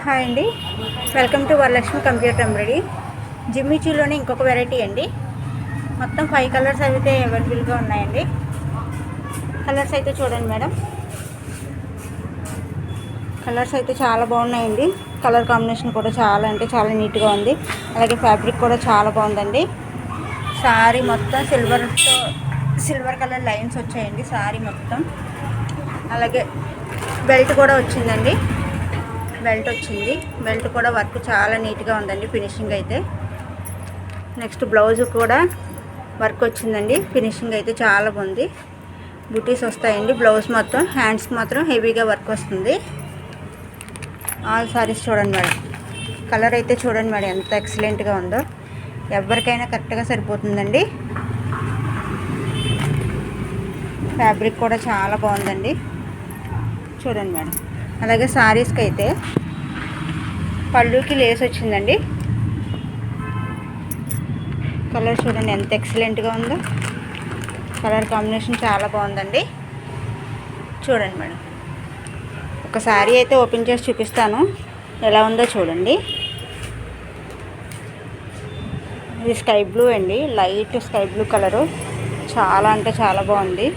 Hi అండి, welcome to Varalakshmi computer embroidery. జిమ్మిచూలోనే ఇంకొక వెరైటీ అండి. మొత్తం 5 కలర్స్ అయితే అవైలబుల్గా ఉన్నాయండి. కలర్స్ అయితే చూడండి మేడం, కలర్స్ అయితే చాలా బాగున్నాయండి. కలర్ కాంబినేషన్ కూడా చాలా అంటే చాలా నీట్గా ఉంది. అలాగే ఫ్యాబ్రిక్ కూడా చాలా బాగుందండి. సారీ మొత్తం సిల్వర్ కలర్ లైన్స్ వచ్చాయండి సారీ మొత్తం. అలాగే బెల్ట్ కూడా వచ్చిందండి, బెల్ట్ కూడా వర్క్ చాలా నీట్గా ఉందండి. ఫినిషింగ్ అయితే నెక్స్ట్ బ్లౌజ్ కూడా వర్క్ వచ్చిందండి. ఫినిషింగ్ అయితే చాలా బాగుంది. బూటీస్ వస్తాయండి. బ్లౌజ్ మొత్తం హ్యాండ్స్కి మాత్రం హెవీగా వర్క్ వస్తుంది. ఆల్ సారీస్ చూడండి మేడం, కలర్ అయితే చూడండి మేడం ఎంత ఎక్సలెంట్గా ఉందో. ఎవరికైనా కరెక్ట్గా సరిపోతుందండి. ఫ్యాబ్రిక్ కూడా చాలా బాగుందండి, చూడండి మేడం. అలాగే సారీస్కి అయితే పళ్ళుకి లేస్ వచ్చిందండి. కలర్ చూడండి ఎంత ఎక్సలెంట్గా ఉందో. కలర్ కాంబినేషన్ చాలా బాగుందండి. చూడండి మేడం, ఒక సారీ అయితే ఓపెన్ చేసి చూపిస్తాను ఎలా ఉందో చూడండి. ఇది స్కై బ్లూ అండి, లైట్ స్కై బ్లూ కలరు. చాలా అంటే చాలా బాగుంది.